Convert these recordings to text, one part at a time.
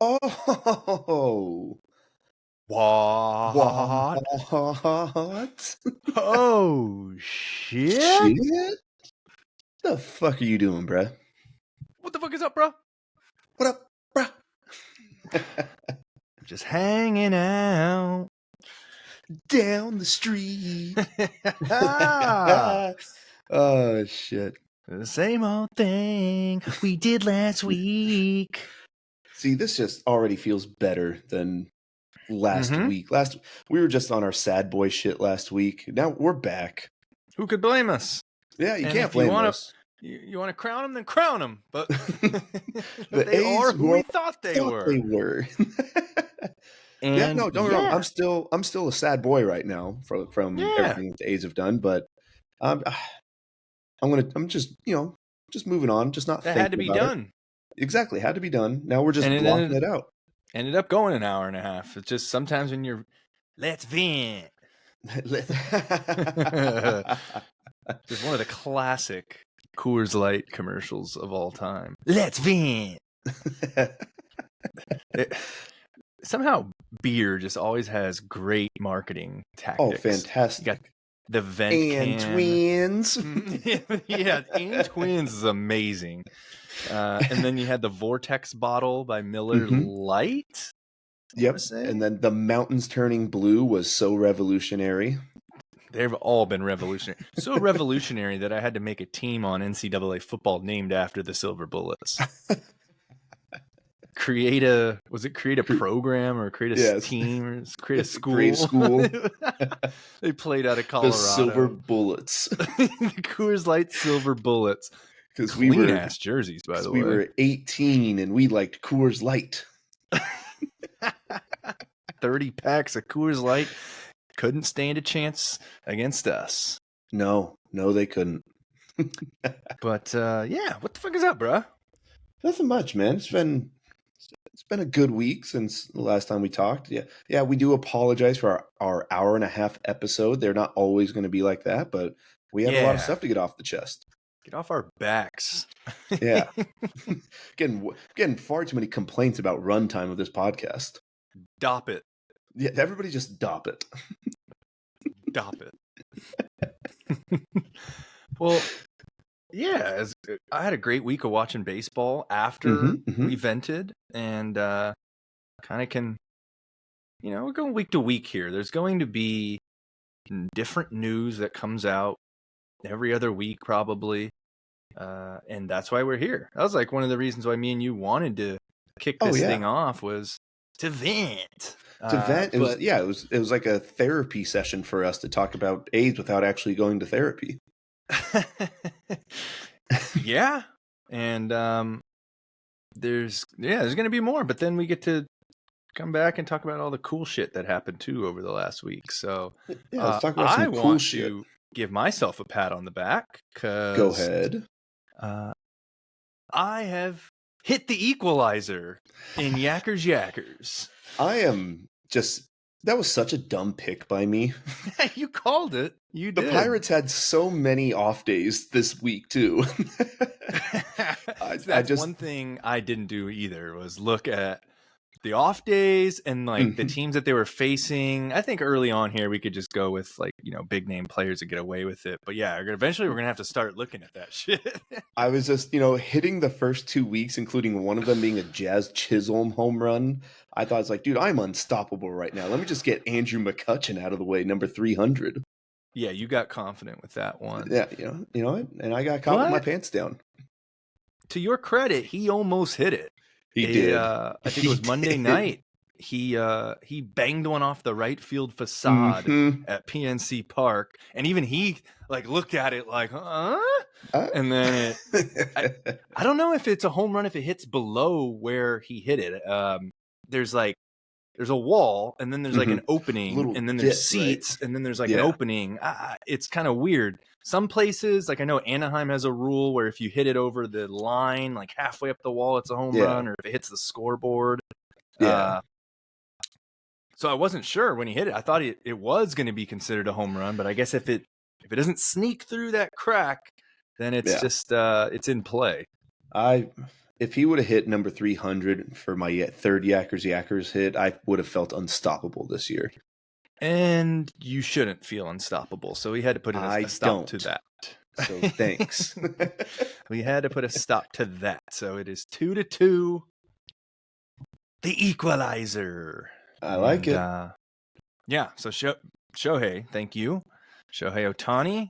Oh, What? what? Oh, shit? Shit? The fuck are you doing, bruh? What the fuck is up, bro? What up, bruh? Just hanging out. Down the street. The Oh, shit. same old thing we did last week. See, this just already feels better than last week. We were just on our sad boy shit last week. Now we're back. Who could blame us? Yeah, you And can't if you blame wanna, us. You want to crown them, then crown them. But The they A's are who we thought they were. Yeah, And no, don't get me wrong. I'm still a sad boy right now from everything that the A's have done, but I'm just just moving on, just not that thinking had to be about done. it. Exactly, had to be done. Now we're just blocking it out. Ended up going an hour and a half. It's just sometimes when you're let's vent. Just one of the classic Coors Light commercials of all time. Let's vent. Somehow beer just always has great marketing tactics. Oh, fantastic. You got the vent and can. Twins. Yeah, and Twins is amazing. And then you had the Vortex bottle by Miller Lite. Yep. And then the mountains turning blue was so revolutionary. They've all been revolutionary. So revolutionary that I had to make a team on NCAA football named after the Silver Bullets. create a program or create a team or create a school. Create a school. They played out of Colorado. The Silver Bullets. The Coors Light Silver Bullets. Because we were ass jerseys, by the way. We were 18 and we liked Coors Light. 30 packs of Coors Light couldn't stand a chance against us. No, they couldn't. But yeah, what the fuck is up, bro? Nothing much, man. It's been a good week since the last time we talked. Yeah, we do apologize for our hour and a half episode. They're not always going to be like that, but we had a lot of stuff to get off the chest. Get off our backs. Yeah. Getting far too many complaints about runtime of this podcast. Dop it. Yeah, everybody just dop it. Dop it. Well, yeah, I had a great week of watching baseball after we vented, and kind of can, we're going week to week here. There's going to be different news that comes out every other week probably, and that's why we're here. That was like one of the reasons why me and you wanted to kick this thing off was to vent. It was like a therapy session for us to talk about AIDS without actually going to therapy. Yeah, and there's going to be more, but then we get to come back and talk about all the cool shit that happened too over the last week. So let's talk about some cool shit. To give myself a pat on the back. Go ahead. I have hit the equalizer in Yackers. That was such a dumb pick by me. You called it. You did. The Pirates had so many off days this week too. That's one thing I didn't do either, was look at the off days and like the teams that they were facing. I think early on here we could just go with like, big name players to get away with it. But yeah, eventually we're going to have to start looking at that shit. I was just, hitting the first 2 weeks, including one of them being a Jazz Chisholm home run. I thought, it's like, dude, I'm unstoppable right now. Let me just get Andrew McCutchen out of the way, number 300. Yeah, you got confident with that one. Yeah, you know what? And I got caught with my pants down. To your credit, he almost hit it. He did. I think it was Monday night. He banged one off the right field facade at PNC Park, and even he like looked at it like, and then I don't know if it's a home run if it hits below where he hit it. There's a wall, and then there's like an opening, and then there's seats, right? And then there's like an opening. It's kind of weird. Some places, like I know Anaheim has a rule where if you hit it over the line, like halfway up the wall, it's a home run, or if it hits the scoreboard. Yeah. So I wasn't sure when he hit it. I thought it was going to be considered a home run, but I guess if it doesn't sneak through that crack, then it's just it's in play. if he would have hit number 300 for my third Yackers hit, I would have felt unstoppable this year. And you shouldn't feel unstoppable. So we had to put a stop to that. So thanks. We had to put a stop to that. So it is 2-2. The equalizer. I like it. Yeah. So Shohei, thank you. Shohei Ohtani.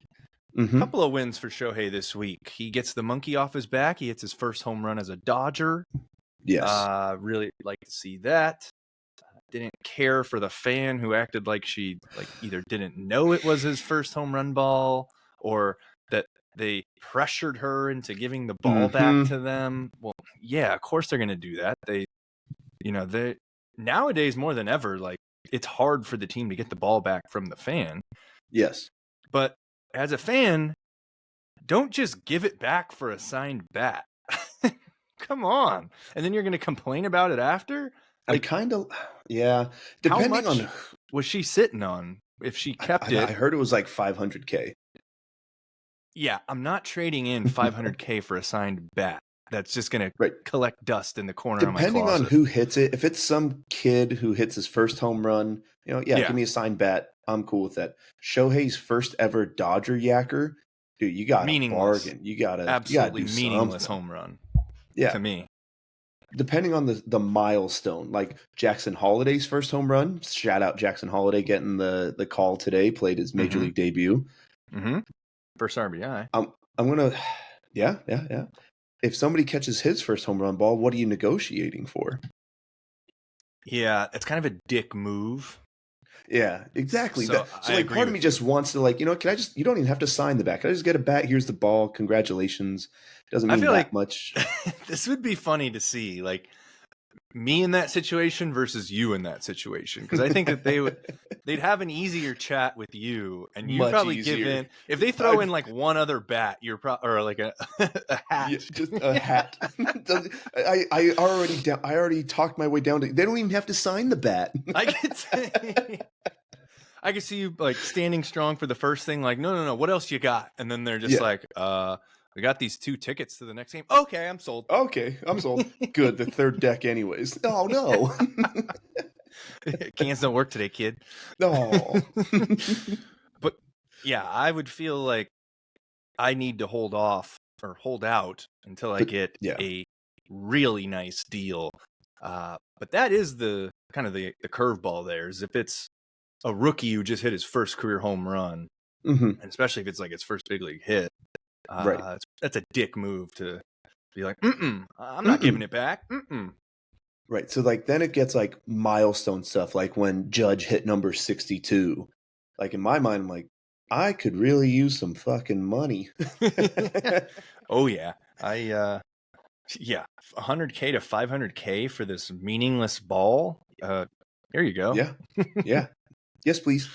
Mm-hmm. Couple of wins for Shohei this week. He gets the monkey off his back. He hits his first home run as a Dodger. Yes. Really like to see that. Didn't care for the fan who acted like she either didn't know it was his first home run ball or that they pressured her into giving the ball back to them. Well, yeah, of course they're going to do that. They nowadays more than ever, like, it's hard for the team to get the ball back from the fan. Yes. But as a fan, don't just give it back for a signed bat. Come on. And then you're going to complain about it after? Like, kind of, yeah. Depending how much on was she sitting on if she kept it. I heard it was like $500K. Yeah, I'm not trading in $500K for a signed bat. That's just going to collect dust in the corner of my closet. Depending on who hits it, if it's some kid who hits his first home run, give me a signed bat. I'm cool with that. Shohei's first ever Dodger yacker, dude, you got a bargain. You got to absolutely meaningless home run. Yeah, to me. Depending on the milestone, like Jackson Holiday's first home run. Shout out Jackson Holiday getting the call today. Played his major league debut. Mm-hmm. First RBI. I'm gonna, yeah. If somebody catches his first home run ball, what are you negotiating for? Yeah, it's kind of a dick move. Yeah, exactly. So part of me just wants to, can I just, you don't even have to sign the bat. Can I just get a bat? Here's the ball. Congratulations. It doesn't mean that much. This would be funny to see, like, me in that situation versus you in that situation. Because I think that they'd have an easier chat with you, and you'd probably give in. If they throw in like one other bat, or like a hat. Yeah, just a hat. I already talked my way down to, they don't even have to sign the bat. I could see you like standing strong for the first thing, like, no, what else you got? And then they're just like, we got these 2 tickets to the next game. Okay, I'm sold. Good, the third deck anyways. Oh, no. Cans don't work today, kid. No. But, yeah, I would feel like I need to hold out until I get a really nice deal. But that is the kind of the curveball there, is if it's a rookie who just hit his first career home run, and especially if it's like his first big league hit, that's a dick move to be like, I'm not giving it back. Right. So like then it gets like milestone stuff, like when Judge hit number 62. Like in my mind, I'm like, I could really use some fucking money. Oh yeah. 100K to 500K for this meaningless ball. Here you go. Yeah. Yes, please.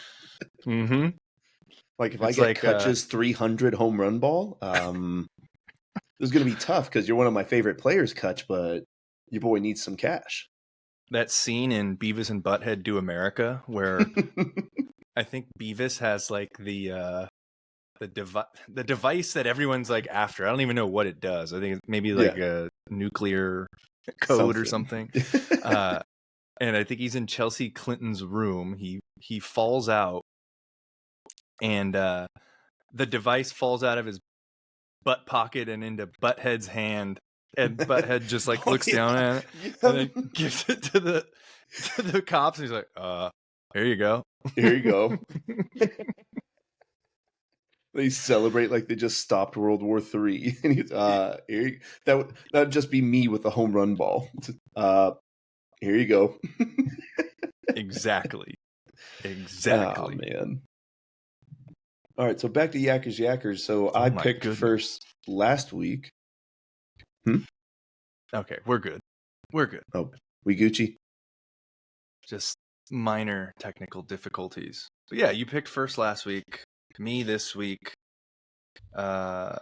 Mm-hmm. Like if I get Kutch's 300 home run ball, this is going to be tough because you're one of my favorite players, Kutch, but your boy needs some cash. That scene in Beavis and Butthead Do America where I think Beavis has like the device that everyone's like after. I don't even know what it does. I think it's maybe like a nuclear code or something. And I think he's in Chelsea Clinton's room. He falls out, and the device falls out of his butt pocket and into Butthead's hand, and Butthead just like looks down at it and then gives it to the cops, and he's like, here you go. Here you go. They celebrate like they just stopped World War III. And he's, that would just be me with a home run ball. Here you go. Exactly. Oh, man. All right, so back to Yackers. So I picked first last week. Okay, we're good. Oh, we Gucci? Just minor technical difficulties. But yeah, you picked first last week. Me this week. Are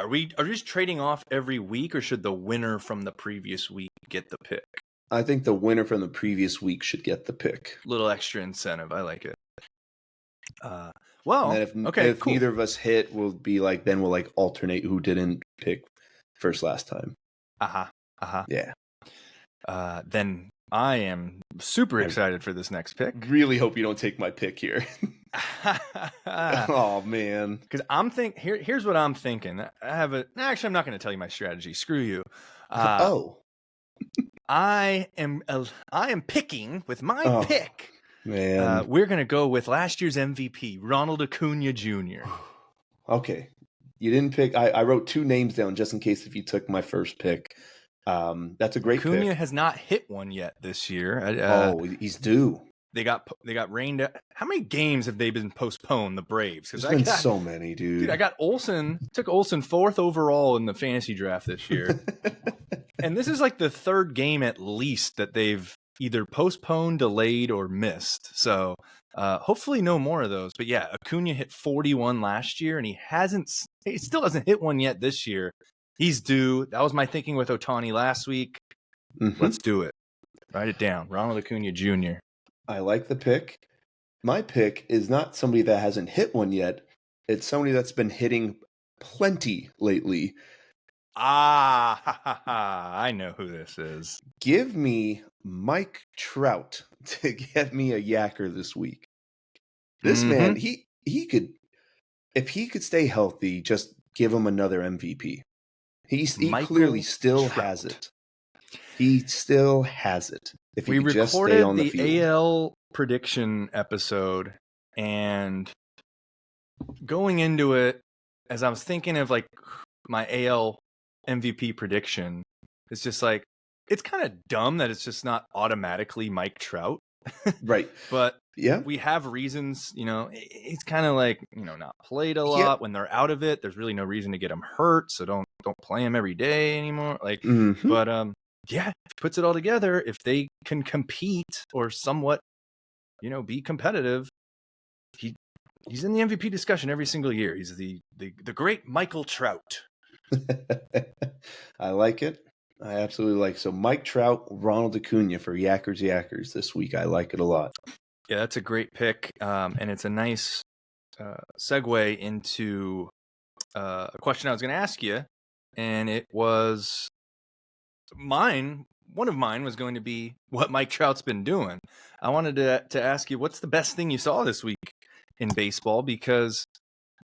we just trading off every week, or should the winner from the previous week get the pick? I think the winner from the previous week should get the pick. Little extra incentive. I like it. And then if neither of us hit, we'll be like, then we'll like alternate who didn't pick first last time. Yeah. Then I am super excited for this next pick. Really hope you don't take my pick here. Oh man. Because here's what I'm thinking. Actually, I'm not going to tell you my strategy. Screw you. I am picking with my pick. Man, we're going to go with last year's MVP, Ronald Acuna Jr. Okay. You didn't pick. I wrote 2 names down just in case if you took my first pick. That's a great Acuna pick. has not hit one yet this year. He's due. They got rained out. How many games have they been postponed, the Braves? There's been so many, dude. Dude, I got took Olsen 4th overall in the fantasy draft this year. And this is like the 3rd game at least that they've either postponed, delayed, or missed. So hopefully no more of those. But yeah, Acuna hit 41 last year, and he still hasn't hit one yet this year. He's due. That was my thinking with Ohtani last week. Let's do it. Write it down. Ronald Acuna Jr. I like the pick. My pick is not somebody that hasn't hit one yet. It's somebody that's been hitting plenty lately. I know who this is. Give me Mike Trout to get me a yacker this week. This man, he could, if he could stay healthy, just give him another MVP. He clearly still has it. He still has it. If he could just stay on the field. We recorded the AL prediction episode, and going into it, as I was thinking of like my AL MVP prediction, it's just like, it's kind of dumb that it's just not automatically Mike Trout. Right. But yeah, we have reasons, it's kind of like, not played a lot. When they're out of it, there's really no reason to get him hurt. So don't play him every day anymore. Like, but yeah, puts it all together. If they can compete or somewhat, be competitive, he's in the MVP discussion every single year. He's the great Michael Trout. I like it. I absolutely like it. So Mike Trout, Ronald Acuna for Yackers this week. I like it a lot. Yeah, that's a great pick. And it's a nice segue into a question I was going to ask you. And it was one of mine was going to be what Mike Trout's been doing. I wanted to ask you, what's the best thing you saw this week in baseball? Because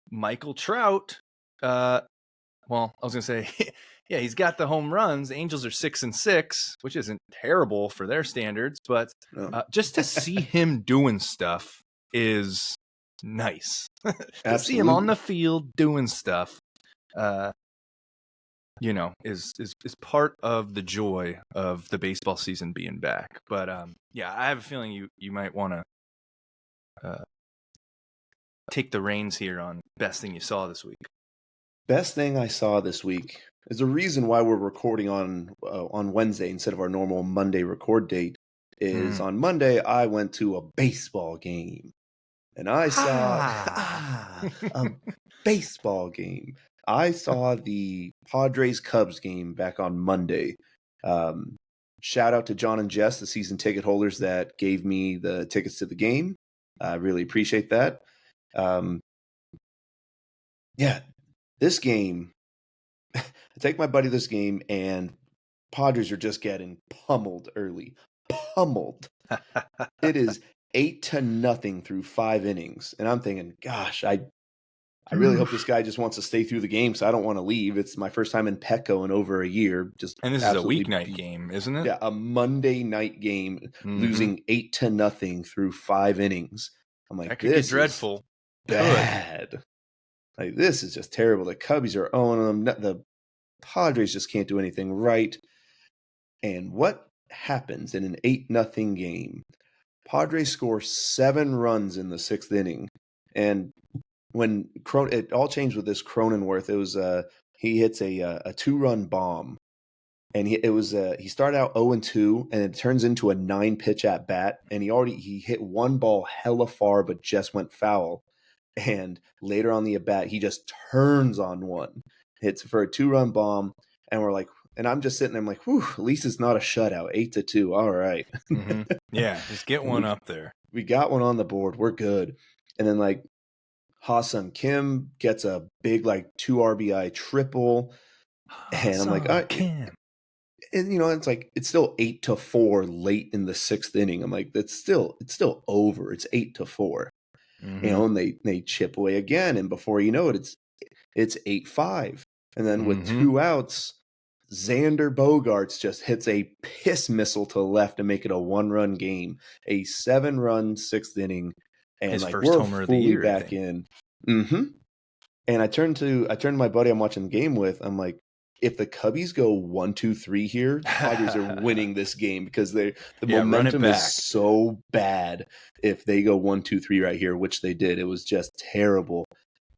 Michael Trout, I was going to say, yeah, he's got the home runs. The Angels are 6-6, which isn't terrible for their standards, but just to see him doing stuff is nice. To see him on the field doing stuff, is part of the joy of the baseball season being back. But yeah, I have a feeling you might want to take the reins here on best thing you saw this week. Best thing I saw this week is the reason why we're recording on Wednesday instead of our normal Monday record date. Is on Monday I went to a baseball game, and I saw a baseball game. I saw the Padres Cubs game back on Monday. Shout out to John and Jess, the season ticket holders that gave me the tickets to the game. I really appreciate that. Yeah, this game, I take my buddy this game, and Padres are just getting pummeled early. Pummeled. It is 8-0 through 5 innings. And I'm thinking, gosh, I really hope this guy just wants to stay through the game, so I don't want to leave. It's my first time in Petco in over a year. And this is a weeknight game, isn't it? Yeah, a Monday night game, losing 8-0 through 5 innings. I'm like, that could get dreadful. Bad. Like, this is just terrible. The Cubbies are owning them. The Padres just can't do anything right. And what happens in an 8-0 game? Padres score 7 runs in the 6th inning. And when it all changed with this Cronenworth, it was he hits a 2-run bomb. And he started out 0-2, and it turns into a 9-pitch at bat. And he hit one ball hella far, but just went foul. And later on the at bat, he just turns on one, hits for a 2-run bomb, and we're like, and I'm just sitting there, I'm like, whew, at least it's not a shutout, 8-2. All right. Yeah, just get one up there. We got one on the board. We're good. And then like Ha-Sung Kim gets a big 2 RBI triple. And I'm like, all right. and it's like it's still 8-4 late in the sixth inning. I'm like, it's still over. It's 8-4. Mm-hmm. And they chip away again, and before you know it, it's 8-5. And then with Mm-hmm. 2 outs, Xander Bogaerts just hits a piss missile to the left to make it a 1-run game, a 7-run sixth inning, and His like first we're homer of the fully year, I back think. in. Mm-hmm. And I turned to my buddy I'm watching the game with. I'm like, if the Cubbies go 1-2-3 here, the Padres are winning this game because the Yeah, run it momentum is back. so bad. If they go 1-2-3 right here, which they did, it was just terrible.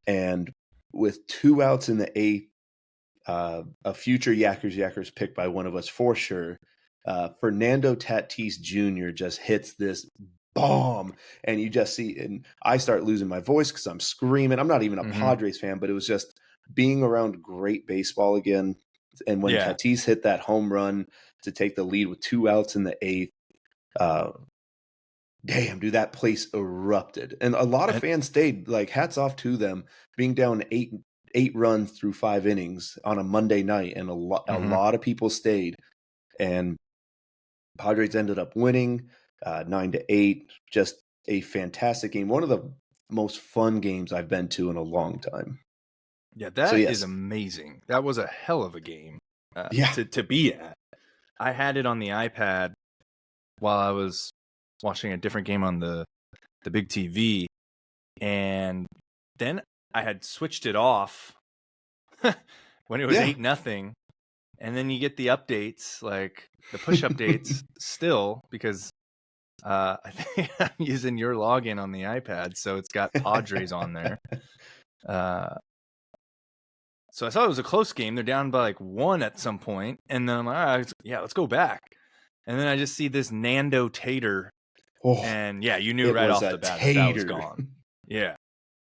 And with 2 outs in the eighth, a future Yackers pick by one of us for sure. Fernando Tatis Jr. just hits this bomb, and you just see, and I start losing my voice because I'm screaming. I'm not even a Mm-hmm. Padres fan, but it was just being around great baseball again. And when Yeah. Tatis hit that home run to take the lead with 2 outs in the eighth, damn, dude, that place erupted. And a lot of fans stayed. Like, hats off to them being down eight runs through 5 innings on a Monday night, and a lot of people stayed. And Padres ended up winning 9-8. Just a fantastic game. One of the most fun games I've been to in a long time. Yeah, So that is yes, amazing. That was a hell of a game yeah, to be at. I had it on the iPad while I was watching a different game on the big TV, and then I had switched it off when it was 8-0, and then you get the updates, like the push updates still, because I think I'm using your login on the iPad, so it's got Padres on there. So I thought it was a close game. They're down by like 1 at some point, and then I'm like, all right, yeah, let's go back. And then I just see this Nando Tater, and yeah, you knew right off the bat that was gone. Yeah,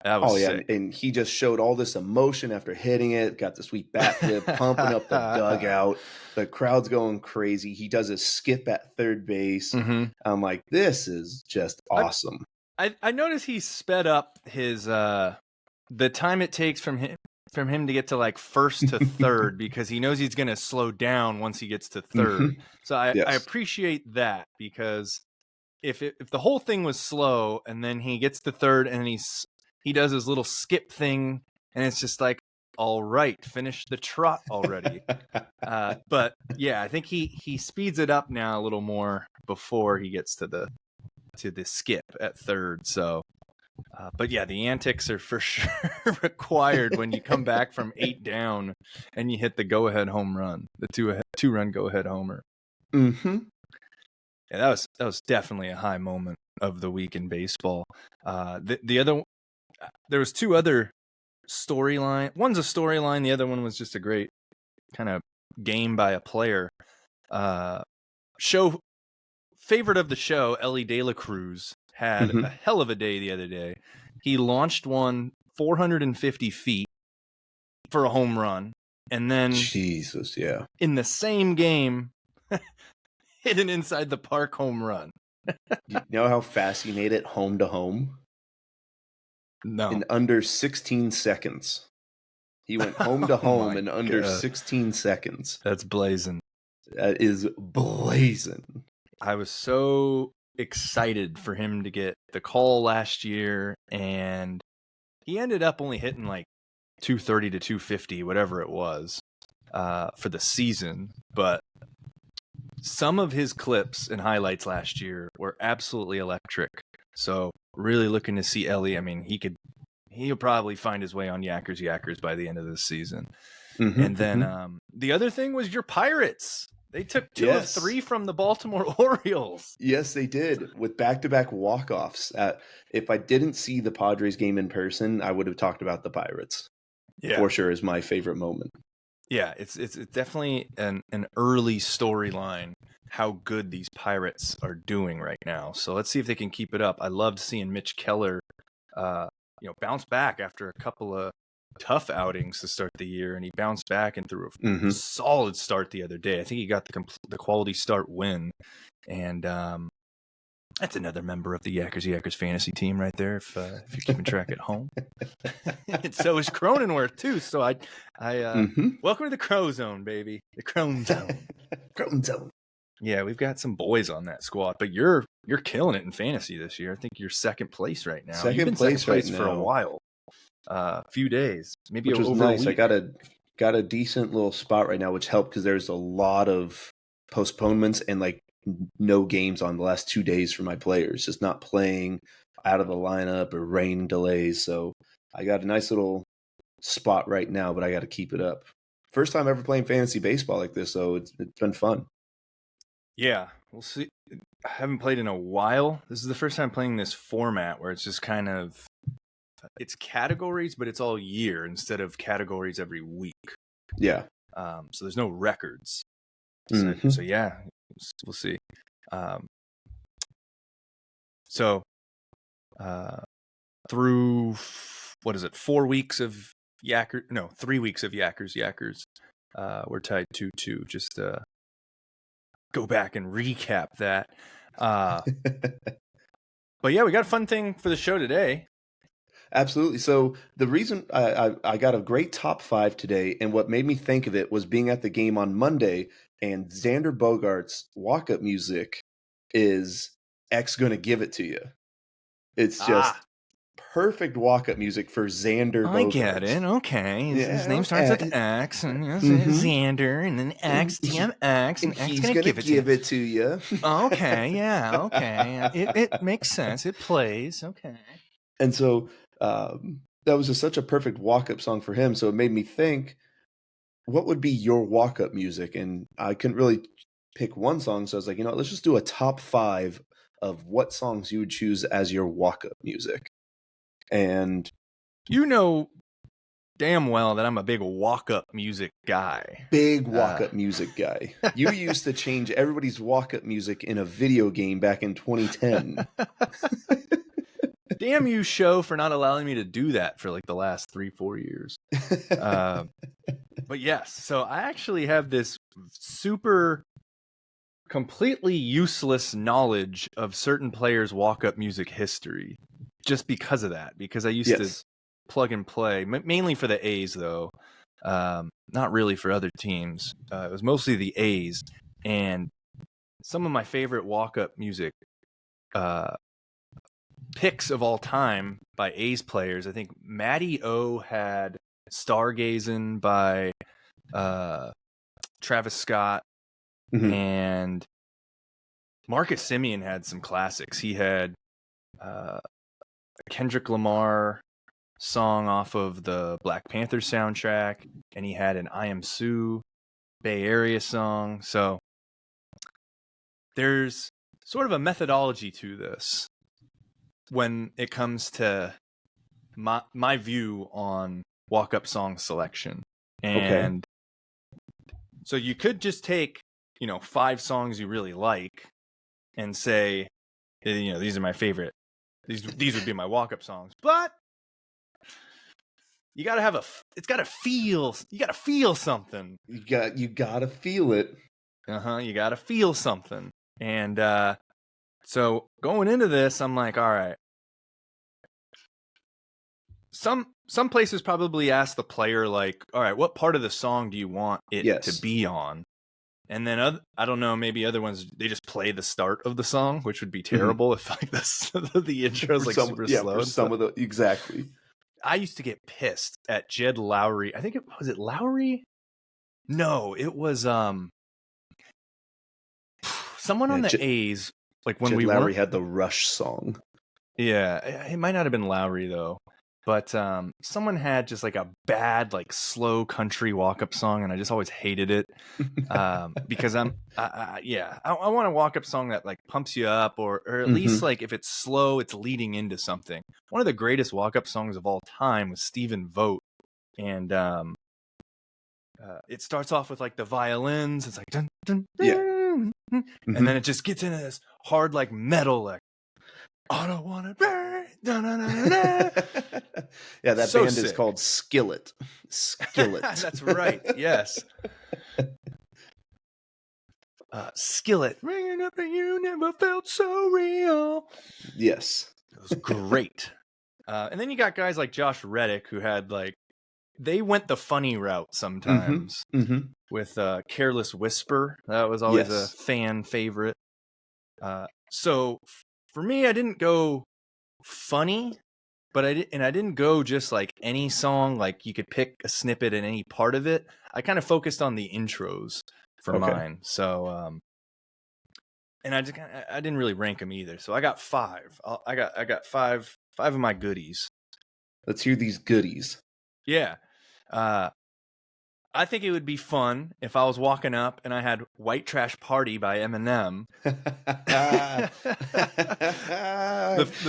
that was sick. And he just showed all this emotion after hitting it. Got the sweet bat flip, pumping up the dugout. The crowd's going crazy. He does a skip at third base. Mm-hmm. I'm like, this is just awesome. I noticed he sped up his the time it takes from him to get to like first to third, because he knows he's going to slow down once he gets to third. Mm-hmm. So I appreciate that, because if the whole thing was slow and then he gets to third and he does his little skip thing and it's just like, all right, finish the trot already. But yeah, I think he speeds it up now a little more before he gets to the skip at third. So but yeah, the antics are for sure required when you come back from 8 down and you hit the go-ahead home run, the two-run go-ahead homer. Mm-hmm. Yeah, that was definitely a high moment of the week in baseball. The other, there was 2 other storyline. One's a storyline. The other one was just a great kind of game by a player. Favorite of the show, Ellie De La Cruz, had a hell of a day the other day. He launched one 450 feet for a home run, and then Jesus, yeah, in the same game, hit an inside the park home run. You know how fast he made it home to home? No. In under 16 seconds. He went home to home in under 16 seconds. That's blazing. That is blazing. I was so excited for him to get the call last year, and he ended up only hitting like 230 to 250, whatever it was, for the season. But some of his clips and highlights last year were absolutely electric. So really looking to see Ellie. I mean, he'll probably find his way on Yackers by the end of this season. And then the other thing was your Pirates. They took 2 of 3 from the Baltimore Orioles. Yes, they did, with back-to-back walk-offs. If I didn't see the Padres game in person, I would have talked about the Pirates. Yeah. For sure is my favorite moment. Yeah, it's definitely an early storyline how good these Pirates are doing right now. So let's see if they can keep it up. I loved seeing Mitch Keller bounce back after a couple of tough outings to start the year, and he bounced back and threw a solid start the other day. I think he got the quality start win, and That's another member of the Yackers fantasy team right there. If you're keeping track at home, and so is Cronenworth too. So I welcome to the Crow Zone, baby. The Crone Zone. Crone Zone. Yeah, we've got some boys on that squad, but you're killing it in fantasy this year. I think you're second place right now. You've been second place for a while, few days, maybe which was over nice. a week. I got a decent little spot right now, which helped because there's a lot of postponements and like no games on the last 2 days for my players, just not playing, out of the lineup, or rain delays. So I got a nice little spot right now, but I got to keep it up. First time ever playing fantasy baseball like this, so it's been fun. Yeah, we'll see. I haven't played in a while. This is the first time playing this format where it's just kind of, it's categories, but it's all year instead of categories every week. Yeah. So there's no records. So yeah, we'll see. Through, what is it, 4 weeks of Yackers? No, 3 weeks of Yackers. We're tied 2-2. Just go back and recap that. But yeah, we got a fun thing for the show today. Absolutely. So the reason I got a great top 5 today, and what made me think of it was being at the game on Monday, and Xander Bogaerts' walk-up music is X Gonna Give It To You. It's just perfect walk-up music for Xander Bogaerts. I get it. Okay. His name starts with X, and Xander, and then X, DMX, and X he's going to give it to you. Okay, yeah, okay. It makes sense. It plays. Okay. And so that was just such a perfect walk-up song for him. So it made me think, what would be your walk-up music? And I couldn't really pick one song. So I was like, let's just do a top 5 of what songs you would choose as your walk-up music. And you know damn well that I'm a big walk-up music guy. Big walk-up music guy. You used to change everybody's walk-up music in a video game back in 2010. Damn you, show, for not allowing me to do that for like the last 3-4 years. But yes, so I actually have this super completely useless knowledge of certain players' walk-up music history just because of that, because I used to plug and play, mainly for the A's though, not really for other teams. It was mostly the A's, and some of my favorite walk-up music picks of all time by A's players. I think Matty O had Stargazin' by Travis Scott, and Marcus Simeon had some classics. He had a Kendrick Lamar song off of the Black Panther soundtrack, and he had an I Am Sue Bay Area song. So there's sort of a methodology to this when it comes to my view on walk-up song selection. And so you could just take 5 songs you really like and say, these are my favorite, these would be my walk-up songs, but you gotta have it's gotta feel, you gotta feel something. You gotta feel it. You gotta feel something. And so going into this, I'm like, all right, some places probably ask the player, like, all right, what part of the song do you want it to be on? And then I don't know, maybe other ones, they just play the start of the song, which would be terrible if like the intro is like super slow. For some of the, exactly. I used to get pissed at Jed Lowry. I think was it Lowry? No, it was someone on the A's. Like when Jed Lowry had the Rush song. Yeah, it might not have been Lowry though. But someone had just like a bad, like slow country walk-up song, and I just always hated it because I want a walk-up song that like pumps you up, or at least like if it's slow, it's leading into something. One of the greatest walk-up songs of all time was Stephen Vogt, and it starts off with like the violins. It's like dun, dun, dun, and then it just gets into this hard like metal, like I don't want to burn. Yeah, that band is called Skillet. That's right. Yes. Skillet, ringing up and you never felt so real. Yes. It was great. And then you got guys like Josh Reddick, who had like, they went the funny route sometimes with Careless Whisper. That was always a fan favorite. So for me, I didn't go funny, but I didn't go just like any song, like you could pick a snippet in any part of it. I kind of focused on the intros for mine. So, and I didn't really rank them either. So I got 5. I got five of my goodies. Let's hear these goodies. Yeah. I think it would be fun if I was walking up and I had White Trash Party by Eminem. The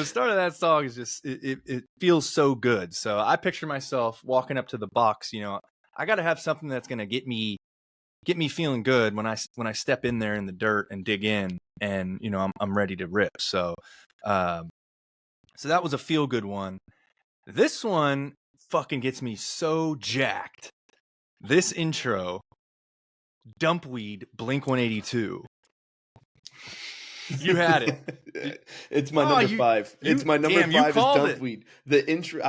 start of that song is just, it feels so good. So I picture myself walking up to the box, you know, I got to have something that's going to get me feeling good when I step in there in the dirt and dig in, and, you know, I'm ready to rip. So, so that was a feel good one. This one fucking gets me so jacked. This intro, Dumpweed, Blink-182. You had it. It's my number 5. It's my number 5 is Dumpweed. The intro,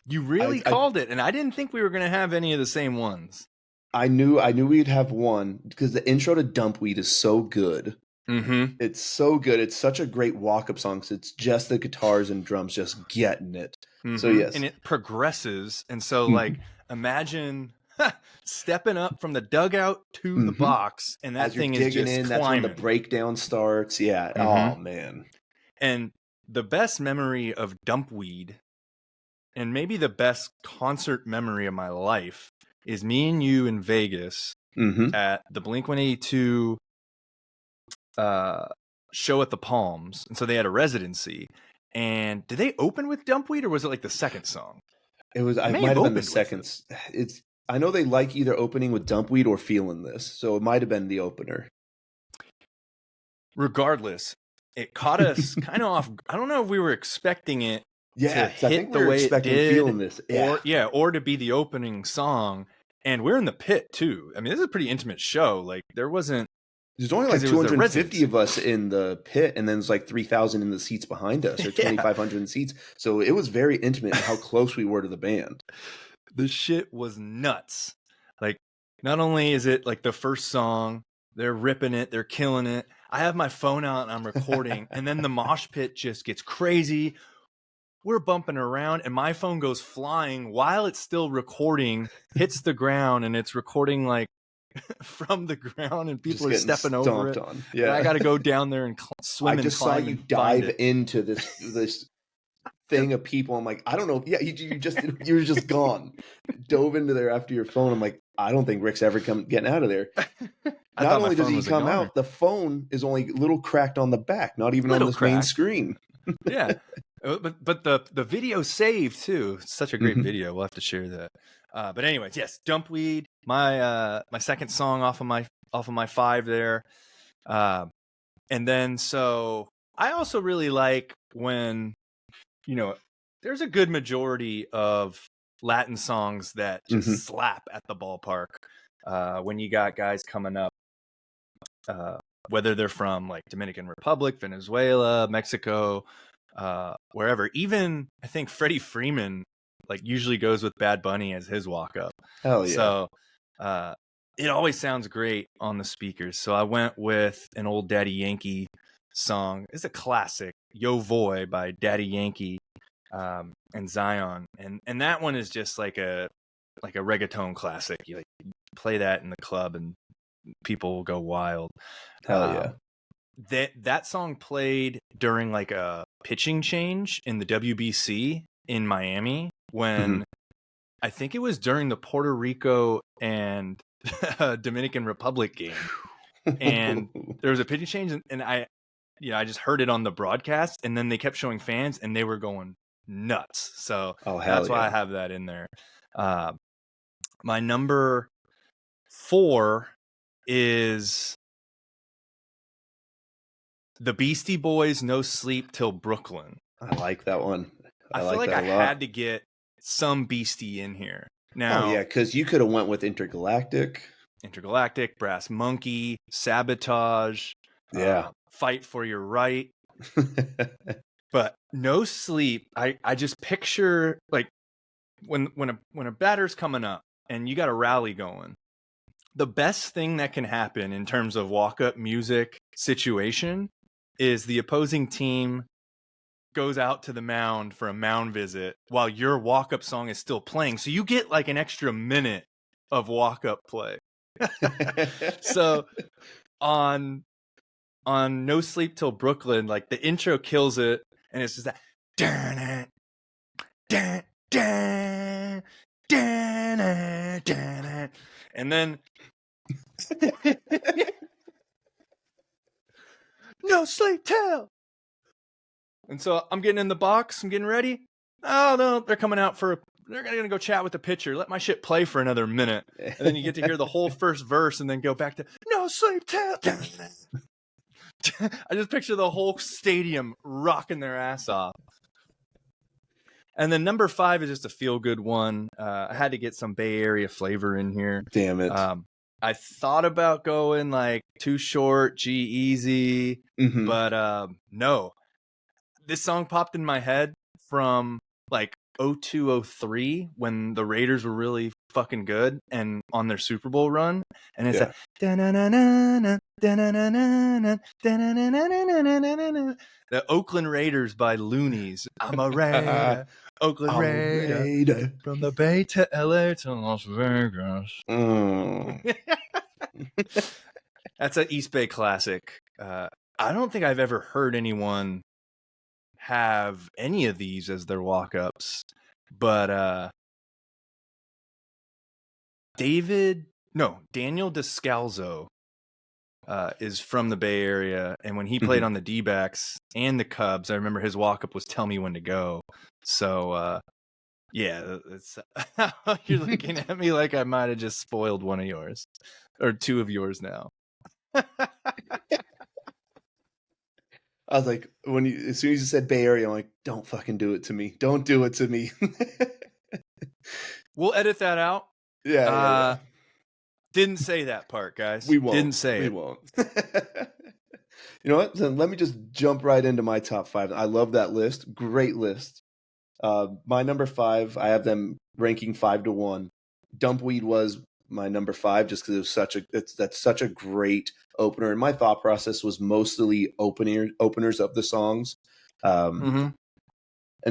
you really called it, and I didn't think we were going to have any of the same ones. I knew we'd have one because the intro to Dumpweed is so good. It's so good. It's such a great walk-up song. So it's just the guitars and drums just getting it. So yes, and it progresses, and so like imagine stepping up from the dugout to the box, and that thing is just climbing. That's when the breakdown starts. Yeah. Oh man. And the best memory of Dumpweed, and maybe the best concert memory of my life, is me and you in Vegas at the Blink-182 show at the Palms. And so they had a residency. And did they open with Dumpweed, or was it like the second song? It was. I might have been the second. I know they like either opening with Dumpweed or Feeling This, so it might have been the opener. Regardless, it caught us kind of off. I don't know if we were expecting it. Yeah, to hit the way it did, Feeling This. Yeah. or to be the opening song. And we're in the pit too. I mean, this is a pretty intimate show. Like there's only like 250 of us in the pit, and then there's like 3,000 in the seats behind us, or 2,500 in seats. So it was very intimate how close we were to the band. The shit was nuts. Like, not only is it like the first song, they're ripping it, they're killing it. I have my phone out and I'm recording, and then the mosh pit just gets crazy. We're bumping around, and my phone goes flying while it's still recording, hits the ground, and it's recording like from the ground, and people are stepping over it. Yeah, and I got to go down there and swim. I just saw you dive into this thing of people. I'm like, I don't know. Yeah, you were just gone. Dove into there after your phone. I'm like, I don't think Rick's ever getting out of there. Not only does he come out, the phone is only a little cracked on the back, not even on this main screen. Yeah, but the video saved too. It's such a great video. We'll have to share that. But anyways, yes, Dumpweed, my second song off of my 5 there. And then so I also really like when, you know, there's a good majority of Latin songs that just slap at the ballpark. When you got guys coming up, whether they're from like Dominican Republic, Venezuela, Mexico, wherever. Even I think Freddie Freeman like usually goes with Bad Bunny as his walk up. Hell yeah. So it always sounds great on the speakers. So I went with an old Daddy Yankee song. It's a classic, Yo Voy by Daddy Yankee and Zion. And that one is just like a reggaeton classic. You like play that in the club and people will go wild. Hell yeah. That song played during like a pitching change in the WBC in Miami when I think it was during the Puerto Rico and Dominican Republic game. And there was a pitching change, and I just heard it on the broadcast, and then they kept showing fans and they were going nuts. So that's why I have that in there. My number 4 is the Beastie Boys, No Sleep Till Brooklyn. I like that one. I feel like I had to get some Beastie in here. Now, because you could have went with Intergalactic. Intergalactic, Brass Monkey, Sabotage, Fight for Your Right. But No Sleep, I just picture like when a batter's coming up and you got a rally going, the best thing that can happen in terms of walk-up music situation is the opposing team goes out to the mound for a mound visit while your walk-up song is still playing. So you get like an extra minute of walk-up play. So on No Sleep Till Brooklyn, like the intro kills it, and it's just that dun, dun, dun, dun, dun, dun, and then no sleep till. And so I'm getting in the box, I'm getting ready. Oh no, they're coming out they're gonna go chat with the pitcher. Let my shit play for another minute. And then you get to hear the whole first verse and then go back to no sleep till. I just picture the whole stadium rocking their ass off. And then number 5 is just a feel-good one. I had to get some Bay Area flavor in here. Damn it. I thought about going like Too Short, G-Eazy, but no. This song popped in my head from like 02-03 when the Raiders were really fucking good and on their Super Bowl run. And it's like the Oakland Raiders by Loonies. I'm a Raider, Oakland Raider, from the Bay to LA to Las Vegas. That's an East Bay classic. I don't think I've ever heard anyone have any of these as their walk-ups, but Daniel Descalzo is from the Bay Area, and when he played on the D-backs and the Cubs, I remember his walk-up was "Tell Me When to Go." So yeah, it's you're looking at me like I might have just spoiled one of yours or two of yours now. I was like, as soon as you said Bay Area, I'm like, don't fucking do it to me. Don't do it to me. We'll edit that out. Yeah. Didn't say that part, guys. We won't. Didn't say it. We won't. You know what? Then let me just jump right into my top 5. I love that list. Great list. My number 5, I have them ranking 5-1. Dumpweed was my number 5 just because it was that's such a great opener, and my thought process was mostly openers of the songs. And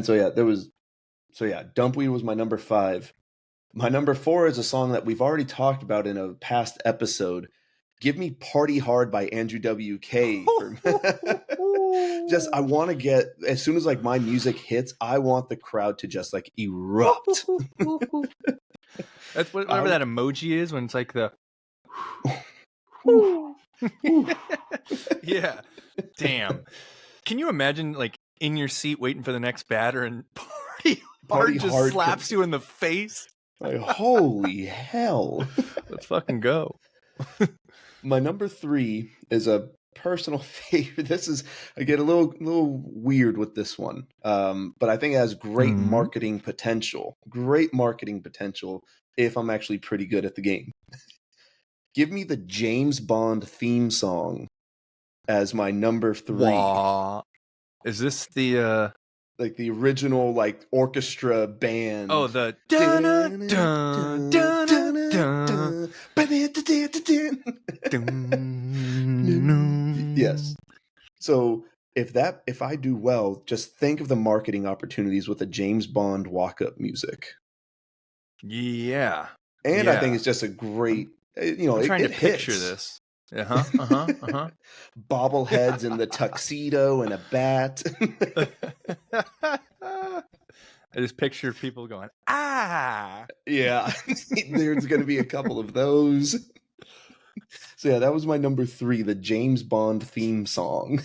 so Dumpweed was my number 5. My number 4 is a song that we've already talked about in a past episode. Give me Party Hard by Andrew WK. Just, I want to get, as soon as like my music hits, I want the crowd to just like erupt. That's whatever that emoji is when it's like the yeah. Damn. Can you imagine like in your seat waiting for the next batter and Party Hard slaps you in the face? Like, holy hell. Let's fucking go. My number 3 is a personal favorite. I get a little weird with this one. But I think it has great marketing potential. Great marketing potential if I'm actually pretty good at the game. Give me the James Bond theme song as my number 3. Wow. Is this the like the original like orchestra band? Oh, the dun dun dun dun dun. Yes. So if I do well, just think of the marketing opportunities with the James Bond walk-up music. Yeah. And I think it's just a great, I'm trying to picture this. Bobbleheads in the tuxedo and a bat. I just picture people going, ah. Yeah. There's going to be a couple of those. So yeah, that was my number 3, the James Bond theme song.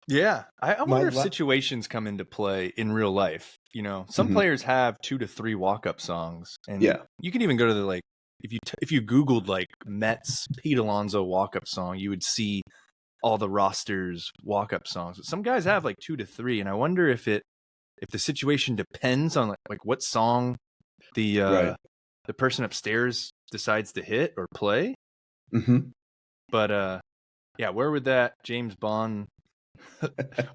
Yeah. I wonder if situations come into play in real life. You know, some players have 2 to 3 walk-up songs. And you can even go to the, like, if you Googled, like, Mets Pete Alonso walk-up song, you would see all the rosters walk-up songs. But some guys have, like, 2 to 3. And I wonder if the situation depends on, like what song the person upstairs decides to hit or play. Mm-hmm. But yeah, where would that James Bond?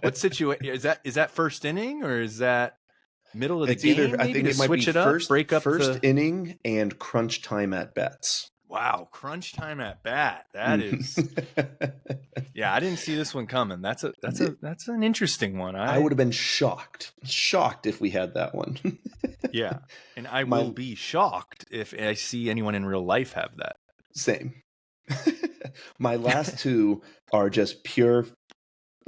What situation is that? First inning or is that middle of the It's game? either, I Maybe think to it might be switch it up, break up first the. inning and crunch time at bats. Wow, crunch time at bat. That is. Mhm. Yeah, I didn't see this one coming. That's an interesting one. I would have been shocked if we had that one. Yeah, and I My will be shocked if I see anyone in real life have that. same. My last two are just pure.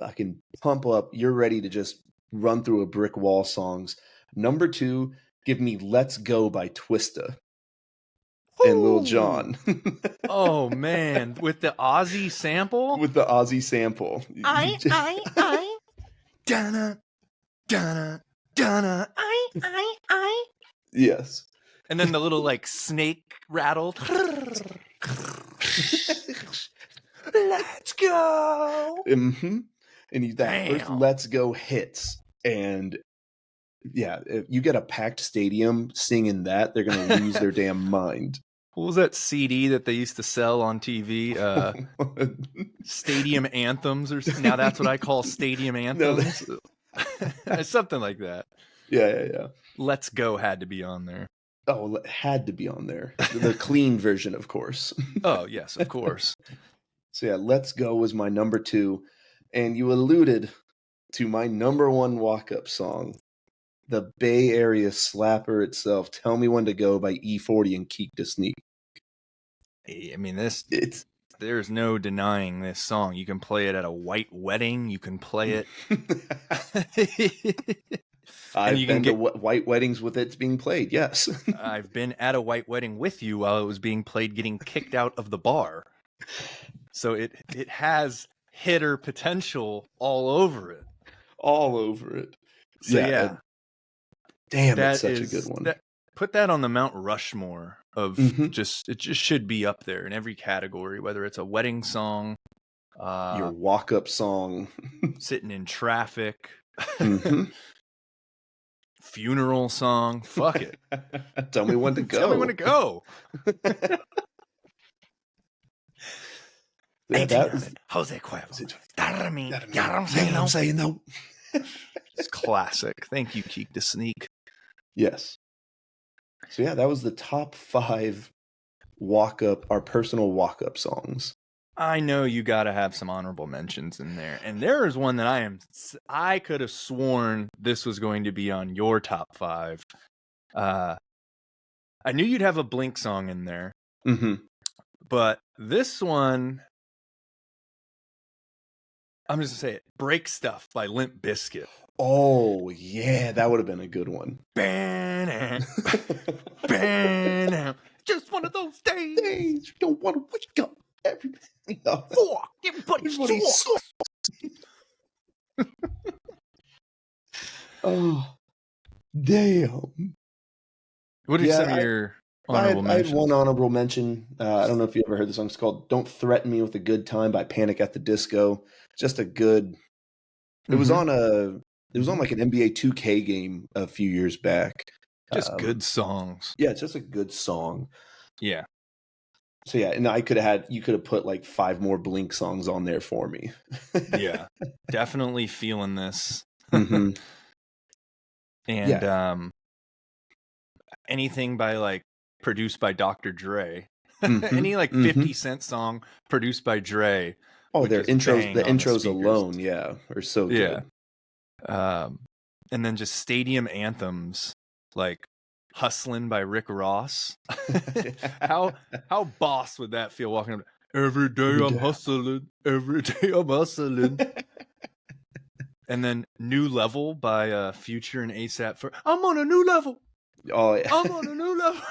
I can pump up. You're ready to just run through a brick wall songs. Number 2, give me "Let's Go" by Twista and Lil Ooh. Jon. Oh man, with the Aussie sample. With the Aussie sample. I. Donna, Donna, Donna, I. Yes. And then the little like snake rattle. Let's go. Mm-hmm. And that first Damn. "Let's Go" hits, and yeah, if you get a packed stadium singing that, they're gonna lose their damn mind. What was that CD that they used to sell on TV? Stadium anthems, or now that's what I call stadium anthems. Something like that. Yeah. Let's Go had to be on there. Oh, it had to be on there. The clean version, of course. Oh, yes, of course. So yeah, "Let's Go" was my number 2. And you alluded to my number 1 walk-up song, the Bay Area slapper itself, "Tell Me When to Go" by E40 and Keek Da Sneak. I mean, there's no denying this song. You can play it at a white wedding. You can play it. I've been to white weddings with it being played, yes. I've been at a white wedding with you while it was being played, getting kicked out of the bar. So it has hitter potential all over it. All over it. So yeah. Damn, it's such a good one. Put that on the Mount Rushmore of it just should be up there in every category, whether it's a wedding song, your walk-up song, sitting in traffic, funeral song. Fuck it. Tell me when to go. Tell me when to go. Jose Cuervo. I'm saying no. It's classic. Thank you, Keek Da Sneak. Yes. So yeah, that was the top 5 our personal walk-up songs. I know you got to have some honorable mentions in there. And there is one that I could have sworn this was going to be on your top 5. I knew you'd have a Blink song in there. But this one, I'm just going to say it. "Break Stuff" by Limp Bizkit. Oh, yeah, that would have been a good one. Just one of those days. You don't want to wake up. Everybody sucks. Oh, damn. What are some of your honorable mentions? I had one honorable mention. I don't know if you ever heard the song. It's called "Don't Threaten Me with a Good Time" by Panic at the Disco. Just a good. It was on like an NBA 2K game a few years back. Just good songs. Yeah, it's just a good song. Yeah. So yeah, and you could have put like 5 more Blink songs on there for me. Yeah, definitely feeling this. And anything by like produced by Dr. Dre. Any like 50 Cent song produced by Dre. Oh, the intros alone, are so good. And then just stadium anthems like "Hustlin'" by Rick Ross. How boss would that feel walking up? Every day I'm hustling. Every day I'm hustling. And then "New Level" by Future and ASAP. I'm on a new level. Oh, yeah. I'm on a new level.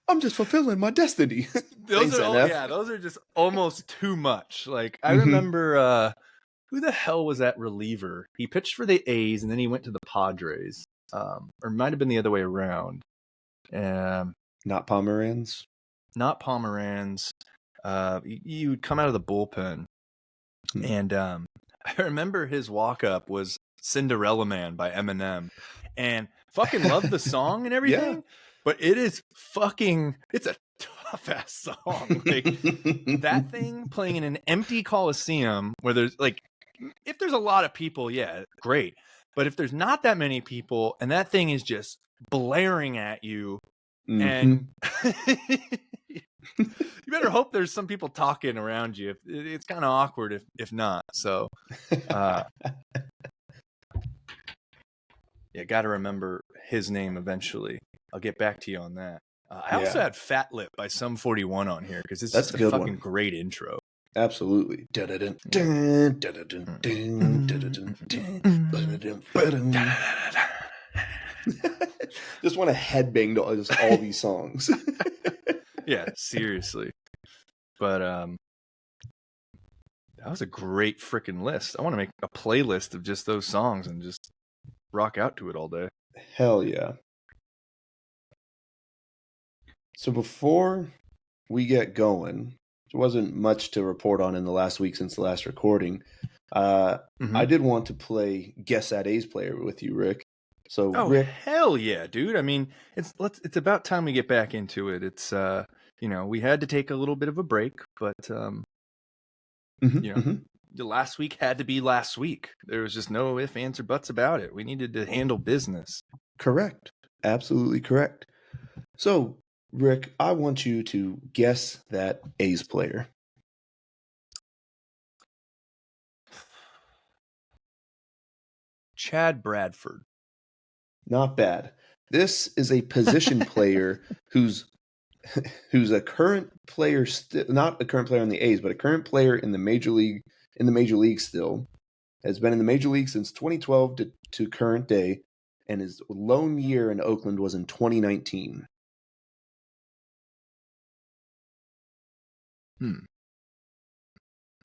I'm just fulfilling my destiny. Those are just almost too much. Like I remember who the hell was that reliever? He pitched for the A's and then he went to the Padres. Or it might have been the other way around. Not Pomeranz. Not Pomeranz. You would come out of the bullpen. And I remember his walk-up was "Cinderella Man" by Eminem. And fucking love the song and everything. But it's a off ass song. Like that thing playing in an empty Coliseum where there's like, if there's a lot of people, yeah, great. But if there's not that many people and that thing is just blaring at you, and you better hope there's some people talking around you. It's kind of awkward if not. So, yeah, got to remember his name eventually. I'll get back to you on that. I also had Fat Lip by Sum 41 on here because it's That's just a good fucking one. Great intro. Absolutely. Just want to headbang to just all these songs. Yeah, seriously. But that was a great freaking list. I want to make a playlist of just those songs and just rock out to it all day. Hell yeah. So before we get going, there wasn't much to report on in the last week since the last recording. I did want to play Guess That A's Player with you, Rick. So Rick, hell yeah, dude. I mean, it's about time we get back into it. It's we had to take a little bit of a break, but the last week had to be last week. There was just no ifs, ands, or buts about it. We needed to handle business. Correct. Absolutely correct. So, Rick, I want you to guess that A's player. Chad Bradford. Not bad. This is a position player who's a current player, not a current player in the A's, but a current player in the major league still. Has been in the major league since 2012 to current day, and his lone year in Oakland was in 2019.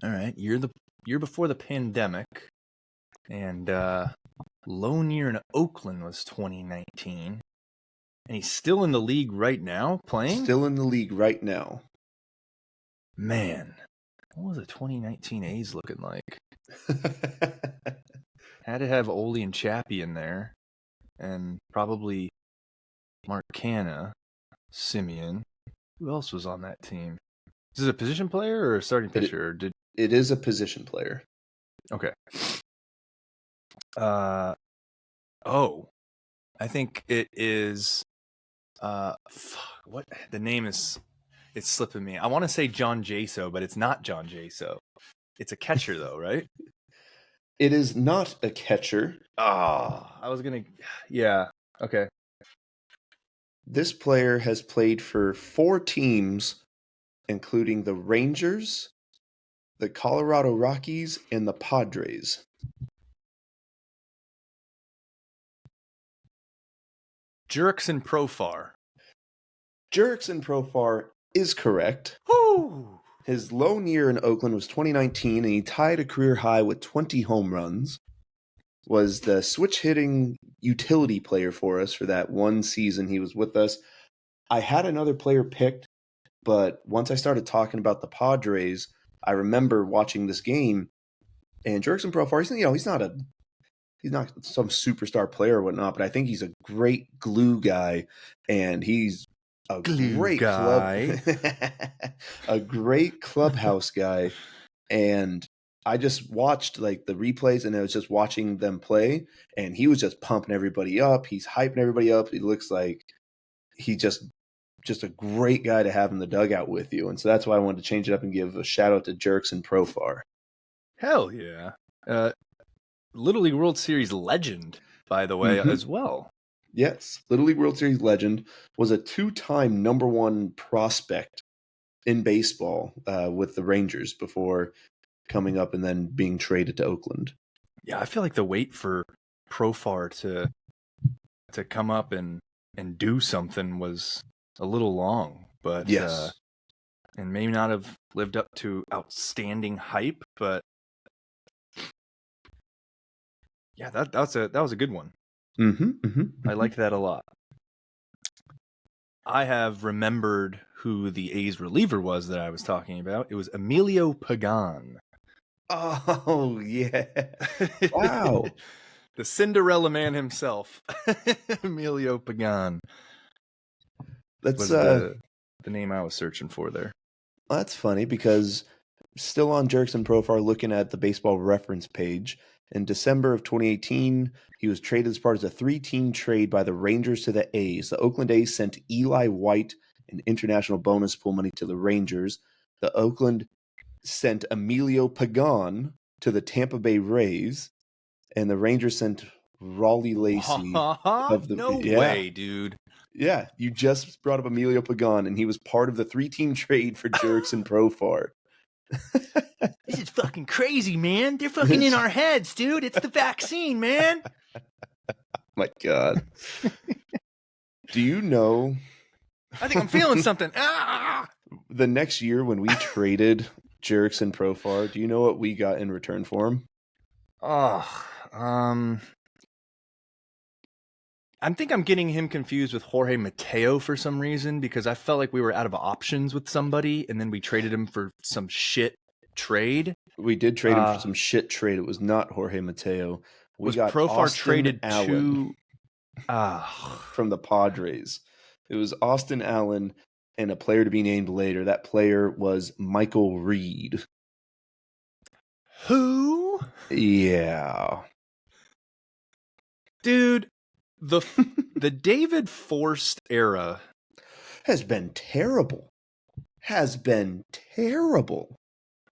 All right, year before the pandemic, and lone year in Oakland was 2019, and he's still in the league right now playing. Still in the league right now. Man, what was the 2019 A's looking like? Had to have Ole and Chappie in there, and probably Mark Canha, Simeon. Who else was on that team? Is it a position player or a starting pitcher? It is a position player. Okay. I think it is. What the name is? It's slipping me. I want to say John Jaso, but it's not John Jaso. It's a catcher, though, right? It is not a catcher. I was gonna. Yeah. Okay. This player has played for 4 teams, including the Rangers, the Colorado Rockies, and the Padres. Jurickson Profar. Jurickson Profar is correct. Woo! His lone year in Oakland was 2019, and he tied a career high with 20 home runs. Was the switch hitting utility player for us for that one season he was with us. I had another player picked, but once I started talking about the Padres, I remember watching this game, and Jurickson Profar, he's not some superstar player or whatnot, but I think he's a great glue guy, and he's a great clubhouse guy. And I just watched like the replays, and I was just watching them play, and he was just pumping everybody up. He's hyping everybody up. He looks like he just a great guy to have in the dugout with you. And so that's why I wanted to change it up and give a shout out to Jurickson Profar. Hell yeah. Little League World Series legend, by the way, as well. Yes. Little League World Series legend, was a 2-time number 1 prospect in baseball with the Rangers before coming up and then being traded to Oakland. Yeah, I feel like the wait for Profar to come up and do something was a little long, but yes, and maybe not have lived up to outstanding hype, but yeah, that was a good one. I like that a lot. I have remembered who the A's reliever was that I was talking about. It was Emilio Pagan. Oh yeah! Wow, the Cinderella Man himself, Emilio Pagan. Let's the name I was searching for there. Well, that's funny because still on Jurickson Profar, looking at the baseball reference page, in December of 2018, he was traded as part of a 3-team trade by the Rangers to the A's. The Oakland A's sent Eli White an international bonus pool money to the Rangers. The Oakland sent Emilio Pagan to the Tampa Bay Rays, and the Rangers sent Raleigh Lacey of the No way, dude. Yeah, you just brought up Emilio Pagan, and he was part of the 3-team trade for Jurickson Profar. This is fucking crazy, man. They're fucking in our heads, dude. It's the vaccine, man. My God. Do you know? I think I'm feeling something. The next year when we traded Jurickson Profar, do you know what we got in return for him? I think I'm getting him confused with Jorge Mateo for some reason, because I felt like we were out of options with somebody, and then we traded him for some shit trade. We did trade him for some shit trade. It was not Jorge Mateo. We got Profar Austin traded Allen to from the Padres. It was Austin Allen and a player to be named later. That player was Michael Reed. Who? Yeah. Dude, the David Forst era has been terrible.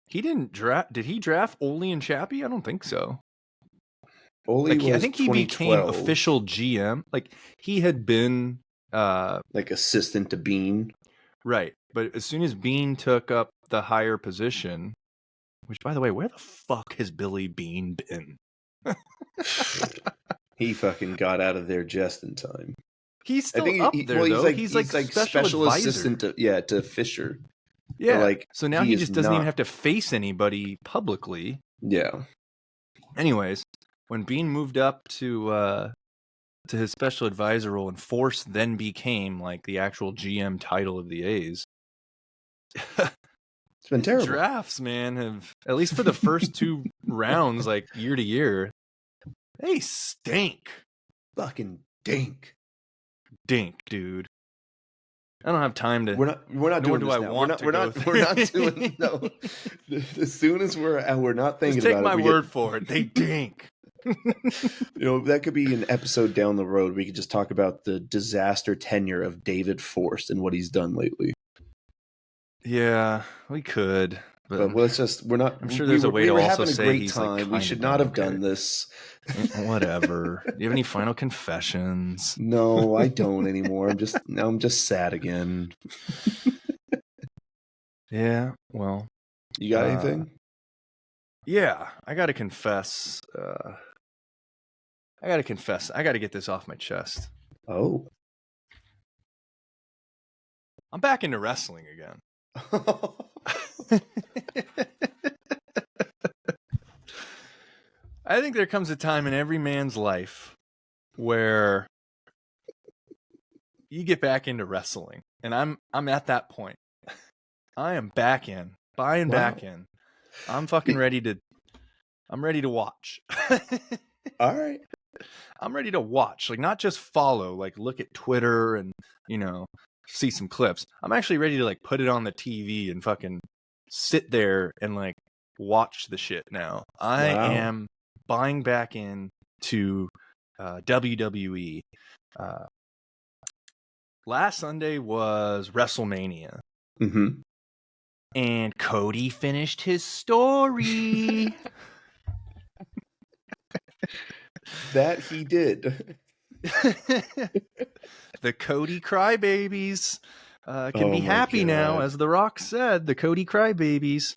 He didn't draft. Did he draft Ole and Chappie? I don't think so. Ole was I think he 2012. became official GM. Like, he had been like assistant to Bean. Right. But as soon as Bean took up the higher position, which, by the way, where the fuck has Billy Bean been? He fucking got out of there just in time. He's still up there, though. He's like special assistant to Fisher. Yeah. Like, so now he just doesn't even have to face anybody publicly. Yeah. Anyways, when Bean moved up to his special advisor role, and Force then became like the actual GM title of the A's. It's been terrible. Drafts, man, have, at least for the first 2 rounds, like year to year, they stink. Fucking dink, dude. I don't have time to. We're not doing this now. We're not doing no. As soon as we're not thinking just take about it. Take my word for it. They dink. That could be an episode down the road. We could just talk about the disaster tenure of David Forst and what he's done lately. Yeah, we could. But let's just, we're not. I'm sure there's a way to also say he's time. We should not have done this. Whatever. Do you have any final confessions? No, I don't anymore. I'm just sad again. Yeah, well. You got anything? Yeah, I got to confess. I got to get this off my chest. Oh. I'm back into wrestling again. I think there comes a time in every man's life where you get back into wrestling, and I'm at that point. I am back in, back in. I'm fucking ready to. I'm ready to watch. All right. I'm ready to watch, like not just follow, like look at Twitter and see some clips. I'm actually ready to like put it on the TV and fucking sit there and like watch the shit now. I am buying back in to WWE. Last Sunday was WrestleMania. Mm-hmm. And Cody finished his story. That he did. The Cody crybabies can be happy now, as The Rock said. The Cody crybabies.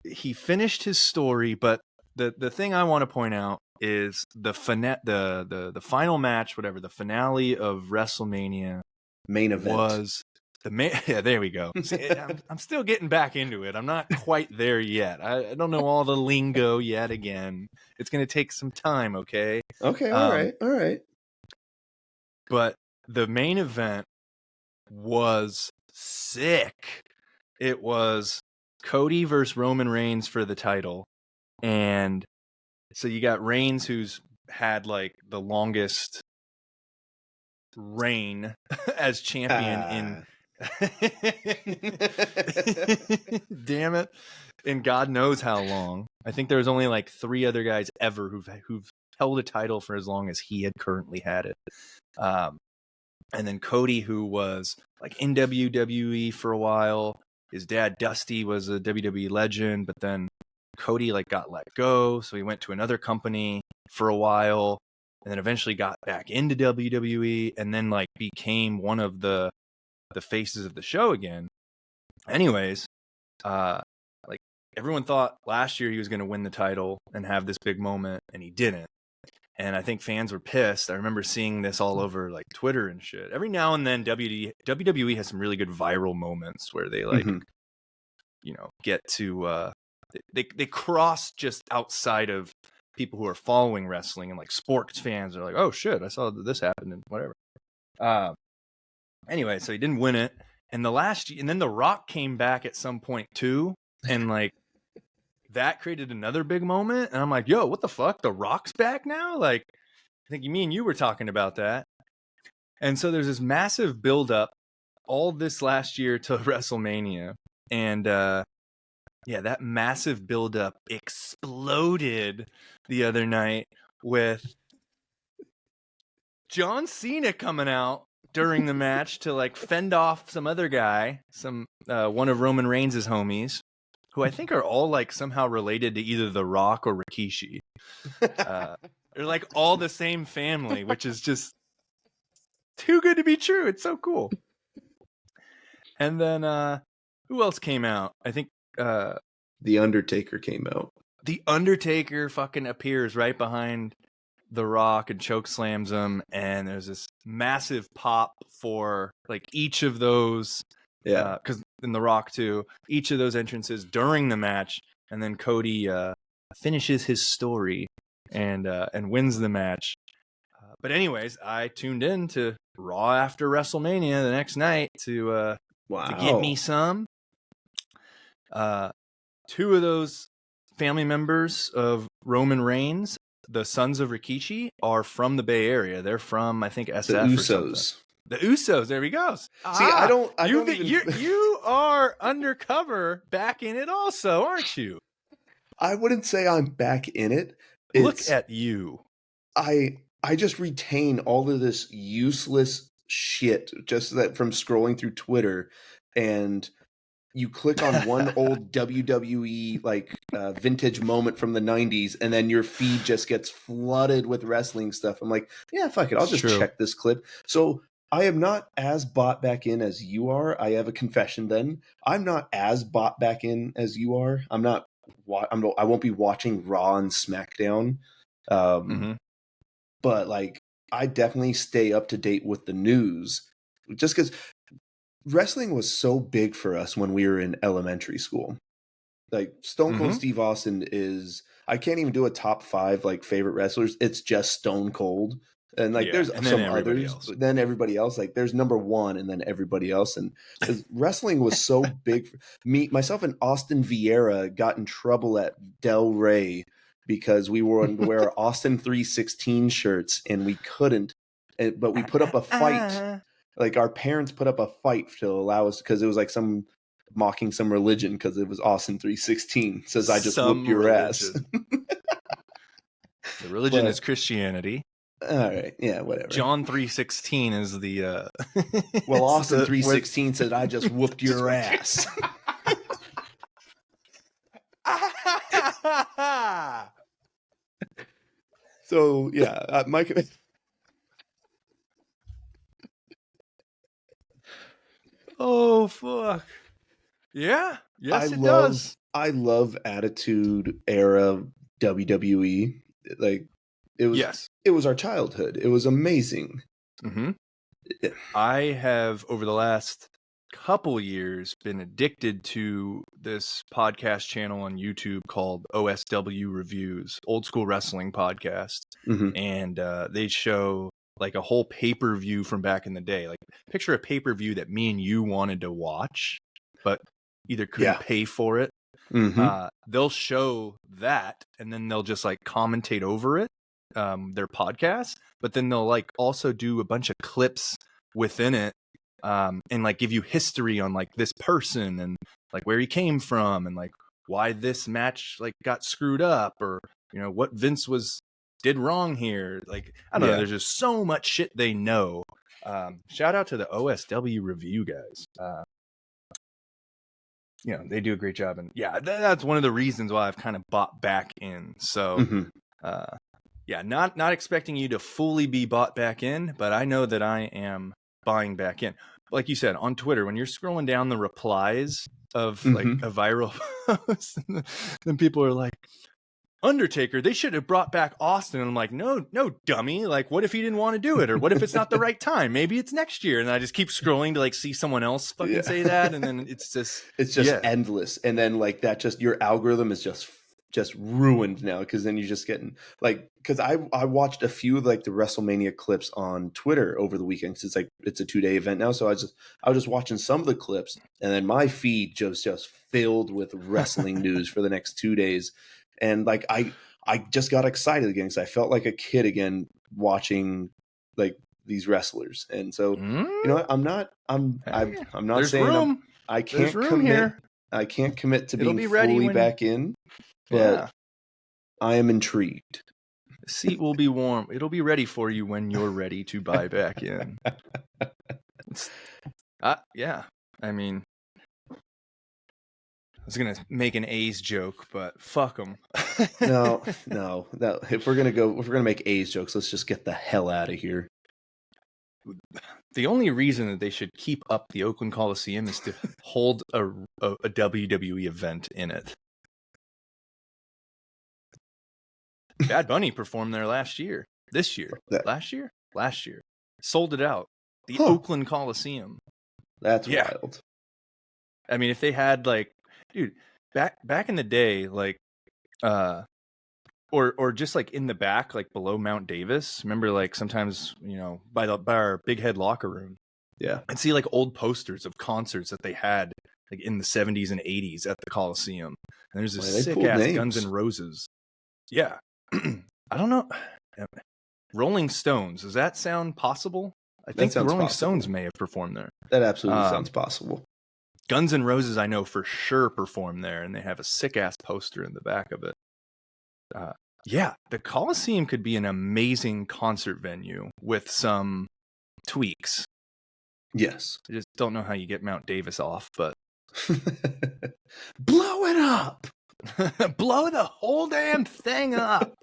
He finished his story, but the thing I want to point out is the final match, whatever, the finale of WrestleMania main event was the main. Yeah, there we go. See, I'm still getting back into it. I'm not quite there yet. I don't know all the lingo yet. Again, it's going to take some time. Okay. Okay. All right. But the main event was sick. It was Cody versus Roman Reigns for the title. And so you got Reigns, who's had like the longest reign as champion in damn it, in God knows how long. I think there was only like 3 other guys ever who've held a title for as long as he had currently had it. And then Cody, who was like in WWE for a while. His dad Dusty was a WWE legend, but then Cody like got let go, so he went to another company for a while, and then eventually got back into WWE, and then like became one of the faces of the show again. Anyways, like everyone thought last year he was going to win the title and have this big moment, and he didn't. And I think fans were pissed. I remember seeing this all over like Twitter and shit. Every now and then WWE has some really good viral moments where they like, you know, get to they cross just outside of people who are following wrestling, and like sports fans are like, oh shit, I saw this happen and whatever. Anyway, so he didn't win it. And then The Rock came back at some point too, and like that created another big moment. And I'm like, yo, what the fuck? The Rock's back now? Like, I think me and you were talking about that. And so there's this massive buildup all this last year to WrestleMania. And yeah, that massive buildup exploded the other night with John Cena coming out during the match to like fend off some other guy, one of Roman Reigns' homies, who I think are all like somehow related to either The Rock or Rikishi. They're like all the same family, which is just too good to be true. It's so cool. And then who else came out? I think The Undertaker came out. The Undertaker fucking appears right behind The Rock and chokeslams him, and there's this massive pop for like each of those. Yeah, because in The Rock too, each of those entrances during the match, and then Cody finishes his story and wins the match. But anyways, I tuned in to Raw after WrestleMania the next night to get me some. 2 of those family members of Roman Reigns, the sons of Rikishi, are from the Bay Area. They're from, I think, SF the or Usos. Something. The Usos. There we go. See, I don't even... you are undercover back in it also, aren't you? I wouldn't say I'm back in it. Look at you. I just retain all of this useless shit just that from scrolling through Twitter, and you click on one old WWE like vintage moment from the 90s, and then your feed just gets flooded with wrestling stuff. I'm like, yeah, fuck it. I'll just check this clip. So I am not as bought back in as you are. I have a confession then. I'm not as bought back in as you are. I won't be watching Raw and SmackDown. But like, I definitely stay up to date with the news just because wrestling was so big for us when we were in elementary school. Like Stone Cold Steve Austin is, I can't even do a top 5 like favorite wrestlers. It's just Stone Cold. And like there's some others, but then everybody else, like there's number 1 and then everybody else. And wrestling was so big for myself and Austin Vieira got in trouble at Del Rey because we were to wear Austin 316 shirts and we couldn't, but we put up a fight. Like our parents put up a fight to allow us, because it was like some mocking some religion, because it was Austin 316 says I just whooped your ass. The religion is Christianity. All right, yeah, whatever. John 3:16 is the well, Austin 3:16 said I just whooped your ass. So yeah, Mike. Oh fuck! Yeah, yes, it does. I love Attitude Era WWE. Like it was. Yes. It was our childhood. It was amazing. I have over the last couple years been addicted to this podcast channel on YouTube called OSW Reviews, Old School Wrestling Podcast, and they show like a whole pay-per-view from back in the day. Like picture a pay-per-view that me and you wanted to watch, but either couldn't pay for it. They'll show that, and then they'll just like commentate over it. their podcast, but then they'll like also do a bunch of clips within it, and like give you history on like this person and like where he came from and like why this match like got screwed up, or what Vince did wrong here. Like, I don't know, there's just so much shit they know. Shout out to the OSW review guys. They do a great job, and that's one of the reasons why I've kind of bought back in. So not expecting you to fully be bought back in, but I know that I am buying back in. Like you said, on Twitter, when you're scrolling down the replies of like a viral post, then people are like, Undertaker, they should have brought back Austin. And I'm like, no, dummy. Like, what if he didn't want to do it? Or what if it's not the right time? Maybe it's next year. And I just keep scrolling to like see someone else fucking say that. And then it's just endless. And then like that, just your algorithm is just ruined now, because then you're just getting like, because I watched a few of like the WrestleMania clips on Twitter over the weekend, because it's a 2-day event now. So I was just watching some of the clips, and then my feed just filled with wrestling news for the next 2 days. And like I just got excited again, because I felt like a kid again watching like these wrestlers. And so I'm not saying room. I can't commit here. I can't commit to being ready fully back in, but I am intrigued. The seat will be warm. It'll be ready for you when you're ready to buy back in. I mean, I was gonna make an A's joke, but fuck them. No. If we're gonna make A's jokes, let's just get the hell out of here. The only reason that they should keep up the Oakland Coliseum is to hold a WWE event in it. Bad Bunny performed there last year. Last year. Sold it out. The Oakland Coliseum. That's wild. I mean, if they had like, dude, back in the day, like, or just like in the back, like below Mount Davis. Remember, like sometimes by our Big Head locker room, I'd see like old posters of concerts that they had like in the 70s and 80s at the Coliseum. And there's this sick ass Guns N' Roses. Yeah, I don't know. Rolling Stones. Does that sound possible? I think the Rolling Stones may have performed there. That absolutely sounds possible. Guns N' Roses, I know for sure, performed there, and they have a sick-ass poster in the back of it. The Coliseum could be an amazing concert venue with some tweaks. Yes. I just don't know how you get Mount Davis off, but... Blow it up! Blow the whole damn thing up!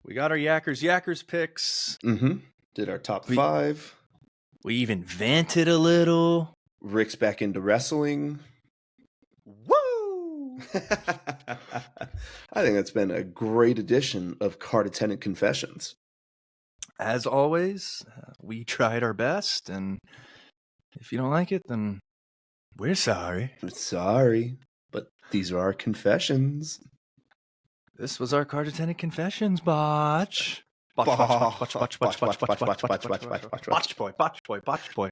We got our Yackers picks. Did our top 5. We even vented a little. Rick's back into wrestling. Woo! I think that's been a great edition of Card Attendant Confessions. As always, we tried our best, and if you don't like it, then we're sorry. Sorry, but these are our confessions. This was our Card Attendant Confessions, botch. Botch boy.